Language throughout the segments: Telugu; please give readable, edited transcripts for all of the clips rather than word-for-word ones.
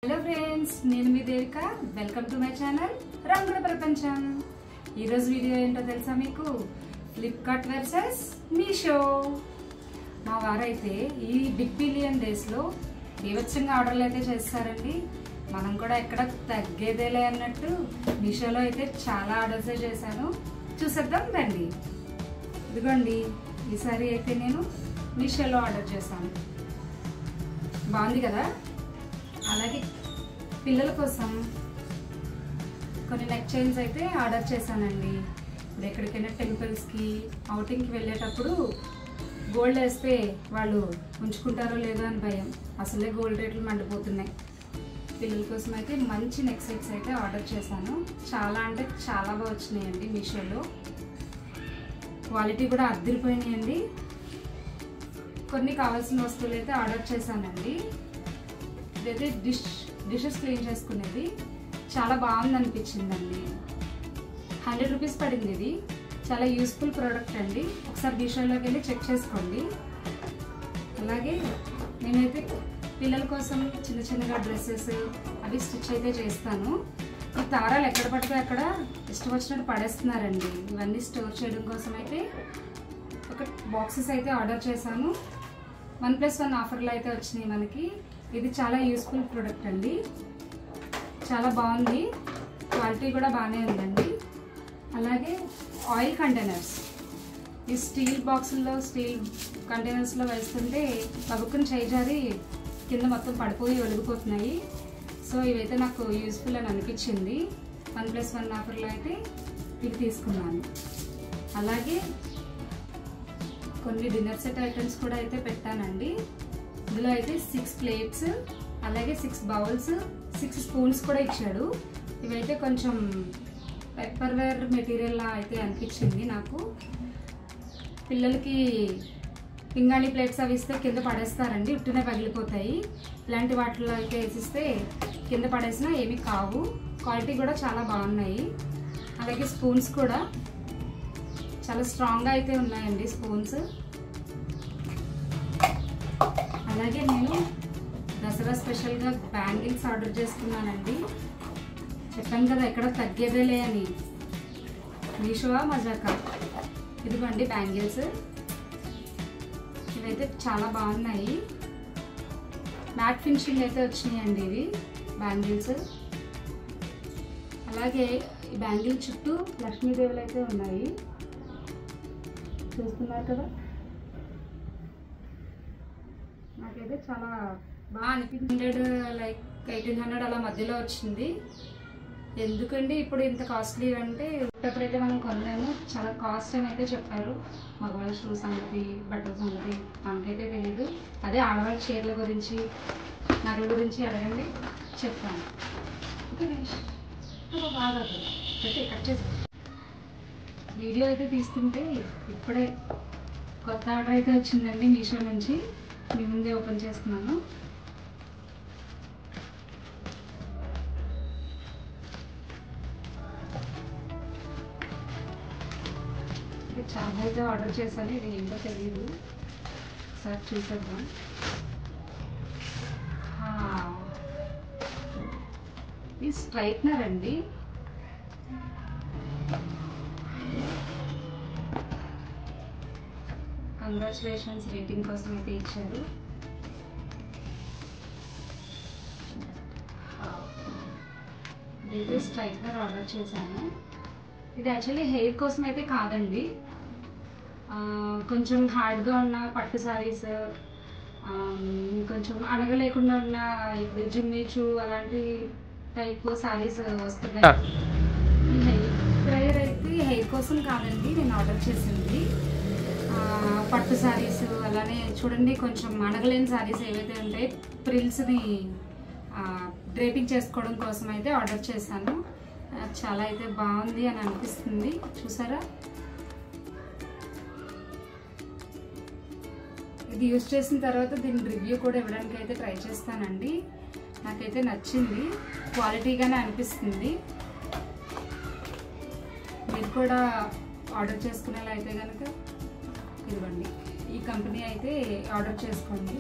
హలో ఫ్రెండ్స్, నేను మీ Devika. Welcome to my channel రంగుల ప్రపంచం. ఈరోజు వీడియో ఏంటో తెలుసా మీకు? Flipkart versus Meesho. మా వారైతే ఈ బిగ్ బిలియన్ డేస్లో బీభత్సంగా ఆర్డర్లు అయితే చేస్తారండి. మనం కూడా ఎక్కడ తగ్గేదేలే అన్నట్టు మీషోలో అయితే చాలా ఆర్డర్స్ చేశాను. చూసేద్దాం రండి. ఇదిగోండి, ఈసారి అయితే నేను మీషోలో ఆర్డర్ చేశాను. బాగుంది కదా. అలాగే పిల్లల కోసం కొన్ని నెక్ చైన్స్ అయితే ఆర్డర్ చేశానండి. ఇప్పుడు ఎక్కడికైనా టెంపుల్స్కి అవుటింగ్కి వెళ్ళేటప్పుడు గోల్డ్ వేస్తే వాళ్ళు ఉంచుకుంటారో లేదో అని భయం. అసలే గోల్డ్ రేట్లు మండిపోతున్నాయి. పిల్లల కోసం అయితే మంచి నెక్ సెట్స్ అయితే ఆర్డర్ చేశాను. చాలా అంటే చాలా బాగా వచ్చినాయండి మీషోలో. క్వాలిటీ కూడా అద్దరిపోయినాయండి. కొన్ని కావాల్సిన వస్తువులు అయితే ఆర్డర్ చేశానండి. ఇదైతే డిషెస్ క్లీన్ చేసుకునేది చాలా బాగుంది అనిపించిందండి. 100 రూపీస్ పడింది. ఇది చాలా యూస్ఫుల్ ప్రోడక్ట్ అండి. ఒకసారి మీషోలోకి వెళ్ళి చెక్ చేసుకోండి. అలాగే నేనైతే పిల్లల కోసం చిన్న చిన్నగా డ్రెస్సెస్ అవి స్టిచ్ అయితే చేస్తాను. ఈ దారాలు ఎక్కడ పడితే అక్కడ ఇష్టం వచ్చినట్టు పడేస్తున్నారండి. ఇవన్నీ స్టోర్ చేయడం కోసం అయితే ఒక బాక్సెస్ అయితే ఆర్డర్ చేశాను. 1+1 ఆఫర్లు అయితే వచ్చినాయి మనకి. ఇది చాలా యూస్ఫుల్ ప్రోడక్ట్ అండి. చాలా బాగుంది. క్వాలిటీ కూడా బాగానే ఉందండి. అలాగే ఆయిల్ కంటైనర్స్, ఈ స్టీల్ బాక్సుల్లో స్టీల్ కంటైనర్స్లో వేస్తుంటే పగుక్కుని చేజారి కింద మొత్తం పడిపోయి ఒలిగిపోతున్నాయి. సో ఇవైతే నాకు యూస్ఫుల్ అని అనిపించింది. 1+1 ఆఫర్లో అయితే ఇవి తీసుకున్నాను. అలాగే కొన్ని డిన్నర్ సెట్ ఐటమ్స్ కూడా అయితే పెట్టానండి. ఇందులో అయితే 6 ప్లేట్స్, అలాగే 6 బౌల్స్, 6 స్పూన్స్ కూడా ఇచ్చాడు. ఇవైతే కొంచెం పెప్పర్వేర్ మెటీరియల్ అయితే అనిపించింది నాకు. పిల్లలకి పింగాణి ప్లేట్స్ అవి ఇస్తే కింద పడేస్తారండి, ఉట్టినే పగిలిపోతాయి. ఇలాంటి వాటిలో అయితే వేసిస్తే కింద పడేసినా ఏమీ కావు. క్వాలిటీ కూడా చాలా బాగున్నాయి. అలాగే స్పూన్స్ కూడా చాలా స్ట్రాంగ్గా అయితే ఉన్నాయండి స్పూన్స్. అలాగే నేను దసరా స్పెషల్గా బ్యాంగిల్స్ ఆర్డర్ చేసుకున్నానండి. చెప్పాను కదా ఎక్కడ తగ్గేదేలే అని. మీషో మజాకా. ఇదిగోండి బ్యాంగిల్స్. ఇవైతే చాలా బాగున్నాయి. మ్యాట్ ఫినిషింగ్ అయితే వచ్చినాయండి ఇవి బ్యాంగిల్స్. అలాగే ఈ బ్యాంగిల్ చుట్టూ లక్ష్మీదేవులు అయితే ఉన్నాయి, చూస్తున్నారు కదా. నాకైతే చాలా బాగా అనిపించింది. 100 1800 అలా మధ్యలో వచ్చింది. ఎందుకండి ఇప్పుడు ఇంత కాస్ట్లీ అంటే? ఇప్పుడైతే మనం కొన్నాము, చాలా కాస్ట్ అని అయితే చెప్పారు. మగవాళ్ళ షూస్ సంగతి, బట్టల సంగతి మనకైతే తెలీదు. అదే ఆడవాళ్ళ చీరల గురించి, నగల గురించి అడగండి, చెప్తాను. బాగా కట్ చేసి వీడియో అయితే తీసుకుంటే ఇప్పుడే కొత్త ఆర్డర్ అయితే వచ్చిందండి మీషో నుంచి. మీ ముందే ఓపెన్ చేస్తున్నాను. చాలా అయితే ఆర్డర్ చేశాను. ఇది ఏంటో తెలియదు, ఒకసారి చూసేద్దాం. ఇది స్ట్రైట్నర్ అండి. కంగ్రాచులేషన్స్ రేటింగ్ కోసం అయితే ఇచ్చారు. ఇది స్ట్రైట్నర్ ఆర్డర్ చేశాను. ఇది యాక్చువల్లీ హెయిర్ కోసం అయితే కాదండి. కొంచెం హార్డ్గా ఉన్న పట్టు శారీస్, కొంచెం అనగలేకుండా ఉన్న ఇప్పుడు జిమ్మిచూ అలాంటి టైప్ శారీస్ వస్తున్నాయి. ఈ హెయిర్ డ్రైయర్ అయితే హెయిర్ కోసం కాదండి నేను ఆర్డర్ చేసింది. పట్టు శారీస్, అలానే చూడండి కొంచెం అనగలేని శారీస్ ఏవైతే ఉంటాయి ప్రిల్స్ని డ్రేపింగ్ చేసుకోవడం కోసం అయితే ఆర్డర్ చేశాను. చాలా అయితే బాగుంది అని అనిపిస్తుంది. చూసారా, ఇది యూజ్ చేసిన తర్వాత దీని రివ్యూ కూడా ఇవ్వడానికి అయితే ట్రై చేస్తానండి. నాకైతే నచ్చింది, క్వాలిటీగానే అనిపిస్తుంది. మీరు కూడా ఆర్డర్ చేసుకునేలా అయితే కనుక ఇదిగోండి, ఈ కంపెనీ అయితే ఆర్డర్ చేసుకోండి.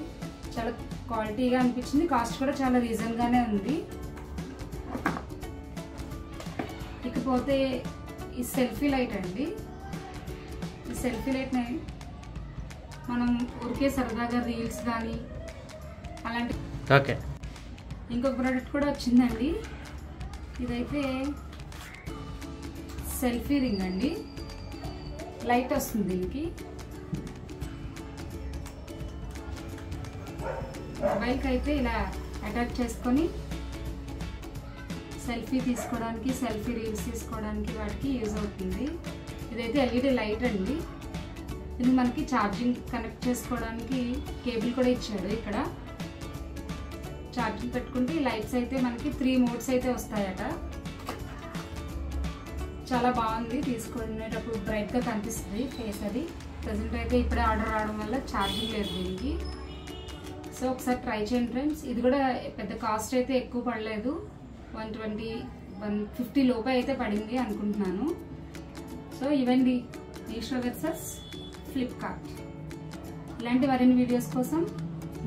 చాలా క్వాలిటీగా అనిపించింది, కాస్ట్ కూడా చాలా రీజన్గానే ఉంది. ఇకపోతే ఈ సెల్ఫీ లైట్ అండి. ఈ సెల్ఫీ లైట్ని మనం ఊరికే సరదాగా రీల్స్ కానీ అలాంటి ఓకే. ఇంకొక ప్రోడక్ట్ కూడా వచ్చిందండి. ఇదైతే సెల్ఫీ రింగ్ అండి. లైట్ వస్తుంది దీనికి. మొబైల్కి అయితే ఇలా అటాచ్ చేసుకొని సెల్ఫీ తీసుకోవడానికి, సెల్ఫీ రీల్స్ తీసుకోవడానికి వాటికి యూజ్ అవుతుంది. ఇదైతే ఎల్ఈడి లైట్ అండి. ఇది మనకి ఛార్జింగ్ కనెక్ట్ చేసుకోవడానికి కేబుల్ కూడా ఇచ్చాడు. ఇక్కడ ఛార్జింగ్ పెట్టుకుంటే ఈ లైట్స్ అయితే మనకి 3 మోడ్స్ అయితే వస్తాయట. చాలా బాగుంది, తీసుకునేటప్పుడు బ్రైట్గా కనిపిస్తుంది ఫేస్. అది ప్రజెంట్ అయితే ఇప్పుడే ఆర్డర్ రావడం వల్ల ఛార్జింగ్ లేదు దీనికి. సో ఒకసారి ట్రై చేయండి ఫ్రెండ్స్. ఇది కూడా పెద్ద కాస్ట్ అయితే ఎక్కువ పడలేదు, 150 లోపే అయితే పడింది అనుకుంటున్నాను. సో ఇవండి మీషో వర్సెస్ ఫ్లిప్కార్ట్. ఇలాంటి మరిన్ని వీడియోస్ కోసం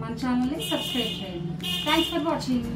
మన ఛానల్ని సబ్స్క్రైబ్ చేయండి. Thanks for watching.